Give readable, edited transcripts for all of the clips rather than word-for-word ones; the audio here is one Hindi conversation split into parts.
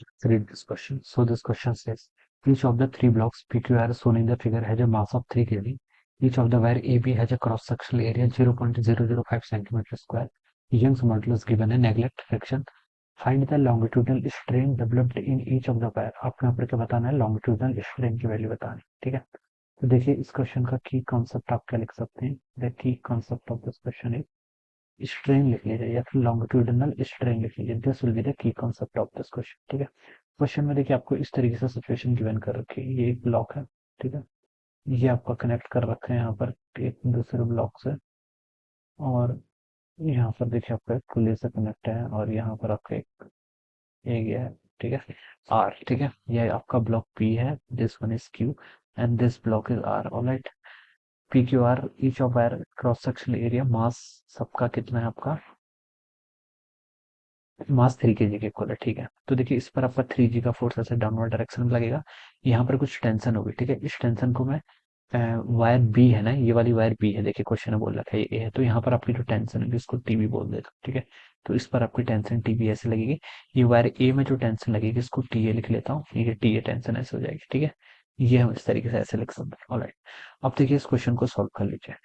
Let's read this question. So this question says, each of the three blocks PQR shown in the figure has a mass of 3 kg. Each of the wire AB has a cross-sectional area 0.005 centimeter square. Young's modulus given a neglect friction. Find the longitudinal strain developed in each of the wire. आपको यहाँ पर क्या बताना है? longitudinal strain की वैल्यू बतानी है, ठीक है। तो देखिए इस क्वेश्चन का की कॉन्सेप्ट आप क्या लिख सकते हैं? The key concept of this question is strain लिख लीजिए या फिर लॉन्गिट्यूडिनल स्ट्रेन लिख लीजिए। This will be the key concept of this question, ठीक है। क्वेश्चन में देखिए आपको इस तरीके से सिचुएशन गिवन कर रखी है। ये एक ब्लॉक है, ठीक है। ये आपका कनेक्ट कर रखे हैं यहाँ पर एक दूसरे ब्लॉक से, और यहाँ पर देखिए आपका एक पुली से कनेक्ट है, और यहाँ पर आपका एक ये है, ठीक है, आर, ठीक है। ये आपका ब्लॉक पी है, this one is Q and this block is R. Alright, P Q R each of wire cross sectional area mass सबका कितना है? आपका मास 3 kg के इक्वल है, ठीक है। तो देखिए इस पर आपका 3G का फोर्स ऐसे डाउनवर्ड डायरेक्शन में लगेगा। यहाँ पर कुछ टेंशन होगी, ठीक है। इस टेंशन को मैं वायर बी है ना, ये वाली वायर बी है, देखिए क्वेश्चन में बोल रखा है ये A है, तो यहाँ पर आपकी जो टेंशन है इसको टीबी बोल देता हूँ, ठीक है। तो इस पर आपकी टेंशन टीबी ऐसे लगेगी। ये वायर ए में जो टेंशन लगेगी इसको टी ए लिख लेता हूँ, ये टी ए टेंशन ऐसे हो जाएगी, ठीक है। ये हम इस तरीके से ऐसे लिख सकते हैं। ऑलराइट, अब देखिए इस क्वेश्चन को सॉल्व कर लीजिए।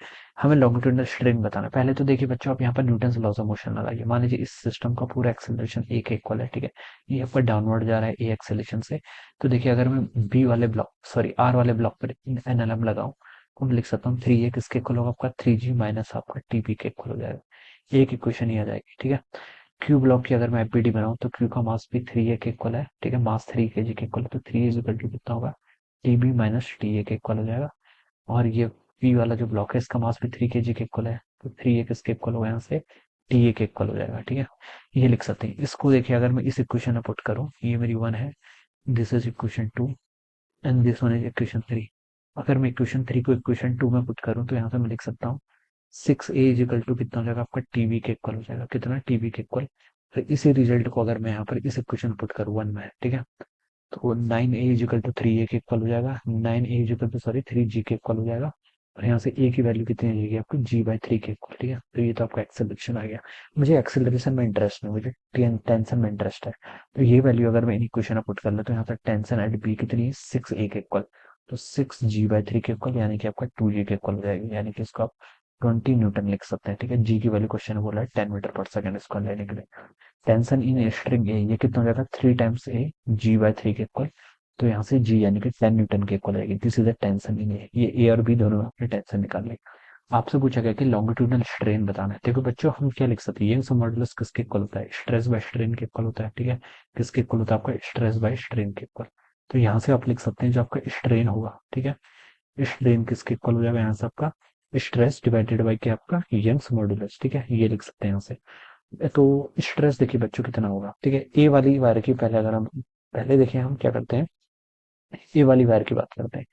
हमें लॉन्गिट्यूडिनल स्ट्रेन बताना है। पहले तो देखिए बच्चों, आप यहाँ पर न्यूटन लॉज ऑफ मोशन लगाइए। मान लीजिए इस सिस्टम का पूरा एक्सेलरेशन ए के इक्वल है, ठीक है। ये आपका डाउनवर्ड जा रहा है ए एक्सेलरेशन से। तो देखिए अगर मैं बी वाले ब्लॉक सॉरी आर वाले ब्लॉक पर एनएलएम लगाऊं तो मैं लिख सकता हूँ 3 ए किसके इक्वल होगा? आपका 3G माइनस आपका टीबी के इक्वल हो जाएगा। एक इक्वेशन ही आ जाएगी, ठीक है। क्यू ब्लॉक की अगर मैं एपीडी बनाऊं तो क्यू का मास भी 3 ए के इक्वल है, ठीक है। मास 3 kg के इक्वल है, तो 3 इज इक्वल टू कितना होगा? टीबी माइनस टी ए के इक्वल हो जाएगा। और ये पी वाला जो ब्लॉक है इसका मास भी 3 kg के इक्वल है, तो 3 ए किसके इक्वल होगा? यहाँ से टी ए के इक्वल हो जाएगा, ठीक है। ये लिख सकते हैं। इसको देखिए अगर मैं इस इक्वेशन में पुट करूँ, ये मेरी वन है, this is equation two and this one is equation three. अगर मैं इक्वेशन थ्री को इक्वेशन टू में पुट करूँ तो यहाँ से मैं लिख सकता हूँ 6A इज इक्वल टू कितना हो जाएगा? आपका टीवी के इक्वल हो जाएगा। कितना? टीवी के इक्वल। तो इसी रिजल्ट को अगर मैं यहाँ पर इस इक्वेशन पुट करूँ वन में, ठीक है, तो 9A is equal to 3A के इक्वल हो जाएगा। 9A is equal to sorry 3G के इक्वल हो जाएगा। और यहाँ से A की वैल्यू कितनी आ जाएगी? आपको G/3 के इक्वल, ठीक है। तो ये तो आपका एक्सेलरेशन आ गया। मुझे एक्सेलरेशन में इंटरेस्ट नहीं, मुझे टेंशन में इंटरेस्ट है। तो ये वैल्यू अगर मैं इन इक्वेशन में पुट कर ले तो यहाँ पर टेंशन एट बी कितनी है? 6A के इक्वल। तो 6G/3 के इक्वल यानी कि आपका 2G के इक्वल हो जाएगी, यानी कि इसको आप 20 न्यूटन लिख सकते हैं, ठीक है। जी की वैल्यू क्वेश्चन में बोला है 10 मीटर पर सेकंड इसको लेने के लिए। टेंशन इन स्ट्रिंग ए ये कितना हो जाएगा? 3 टाइम्स A G/3 के इक्वल। तो यहाँ से जी यानी कि 10 न्यूटन के इक्वल आएगी। This is the tension in A. ये ए और बी दोनों में आपने टेंशन निकाल ली। आपसे पूछा गया कि लॉन्गिट्यूडनल स्ट्रेन बताना है। देखो बच्चों, हम क्या लिख सकते हैं? यंग मॉडुलस किसके इक्वल होता है? स्ट्रेस बाय स्ट्रेन के इक्वल होता है, ठीक है। किसके इक्वल होता है? आपका स्ट्रेस बाय स्ट्रेन के इक्वल। तो यहाँ से आप लिख सकते हैं जो आपका स्ट्रेन होगा, ठीक है, स्ट्रेन किसके इक्वल हो जाएगा? यहाँ से आपका स्ट्रेस डिवाइडेड बाय क्या? आपका यंग्स मॉडुलस, ठीक है। ये लिख सकते हैं यहाँ से। तो स्ट्रेस देखिए बच्चों कितना होगा, ठीक है। ए वाली वायर की पहले अगर हम पहले देखिए हम क्या करते हैं, ए वाली वायर की बात करते हैं।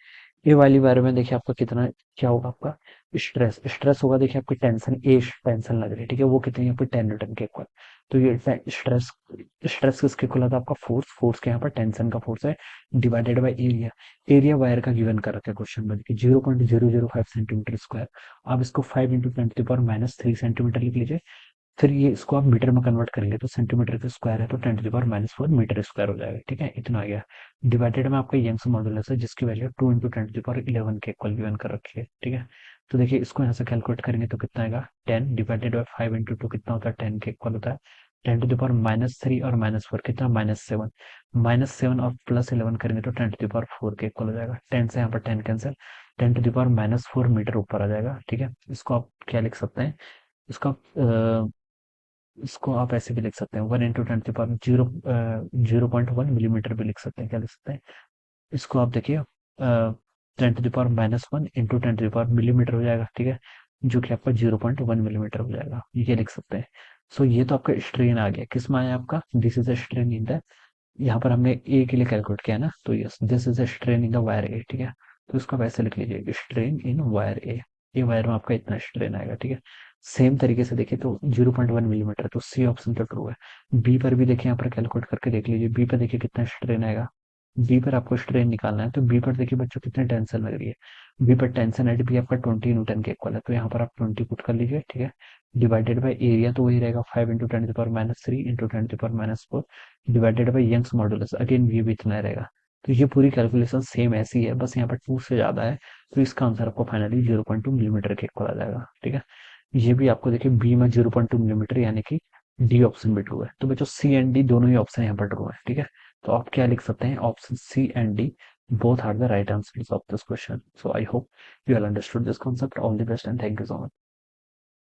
ए वाली वायर में देखिए आपका कितना क्या होगा? आपका स्ट्रेस स्ट्रेस होगा। देखिए आपकी टेंशन ए टेंशन लग रही है, ठीक है, वो कितनी है? आपकी 10 न्यूटन के इक्वल। तो ये स्ट्रेस स्ट्रेस किसके इक्वल आता है? आपका फोर्स फोर्स के यहाँ पर टेंशन का फोर्स है divided by area. Area wire का गिवन कर रखा है क्वेश्चन में, देखिए 0.005 सेंटीमीटर स्क्वायर। आप इसको 5 × 10⁻³ सेंटीमीटर लिख लीजिए। फिर ये इसको आप मीटर में कन्वर्ट करेंगे तो सेंटीमीटर का स्क्वायर है, तो 10⁻⁴ मीटर स्क्वायर हो जाएगा, ठीक है। इतना आ गया। डिवाइडेड में आपका यंग्स मॉडुलस है जिसकी वैल्यू 2 × 10⁻11 के इक्वल गिवन कर रखी है, ठीक है। तो देखिए इसको यहाँ से कैलकुलेट करेंगे तो कितना आएगा? 10 डिवाइडेड बाई 5 × 2 कितना होता है? 10 के इक्वल होता है। 10⁻³ और -4 कितना? -7। -7 और +11 करेंगे तो 10⁻⁴ के इक्वल हो जाएगा। 10 से यहाँ पर 10 कैंसिल, 10⁻⁴ मीटर ऊपर आ जाएगा, ठीक है। इसको आप क्या लिख सकते हैं? इसका इसको आप ऐसे भी लिख सकते हैं 1 × 10⁻0.1 मिलीमीटर भी लिख सकते हैं। क्या लिख सकते हैं? इसको आप देखिए 10⁻⁻1 इंटू 10 मिलीमीटर हो जाएगा, ठीक है, जो कि आपका 0.1 मिलीमीटर हो जाएगा। ये लिख सकते हैं। सो ये तो आपका स्ट्रेन आ गया। किस में आया आपका? This is a strain in the, यहाँ पर हमने ए के लिए कैलकुलेट किया ना, तो yes this is a strain in the wire A, ठीक है। तो इसको आप ऐसे लिख लीजिए स्ट्रेन इन वायर ए। ये वायर में आपका इतना स्ट्रेन आएगा, ठीक है। सेम तरीके से देखिए तो 0.1 मिलीमीटर, तो सी ऑप्शन तो ट्रू है। बी पर भी देखिए यहाँ पर कैलकुलेट करके देख लीजिए। बी पर देखिए कितना स्ट्रेन आएगा? बी पर आपको स्ट्रेन निकालना है, तो बी पर देखिए बच्चों कितने टेंशन लग रही है। बी पर टेंशन एट बी आपका 20 न्यूटन के इक्वल है, तो यहाँ पर आप 20 पुट कर लीजिए, ठीक है। डिवाइडेड बाई एरिया तो वही रहेगा 5 × 10⁻³ × 10⁻⁴ divided by Young's modulus, again ये भी इतना रहेगा। तो ये पूरी कैलकुलेशन सेम ऐसी है, बस यहाँ पर 2 से ज्यादा है, तो इसका आंसर आपको फाइनली 0.2 मिलीमीटर के इक्वल आ जाएगा, ठीक है। ये भी आपको देखिए बी में 0.2 मिलीमीटर यानी कि डी ऑप्शन में ट्रू है। तो बच्चों सी एंड डी दोनों ही ऑप्शन यहाँ पर ट्रू है, ठीक है। तो आप क्या लिख सकते हैं, option C and D both are the right answers of this question. So I hope you all understood this concept. All the best and thank you so much.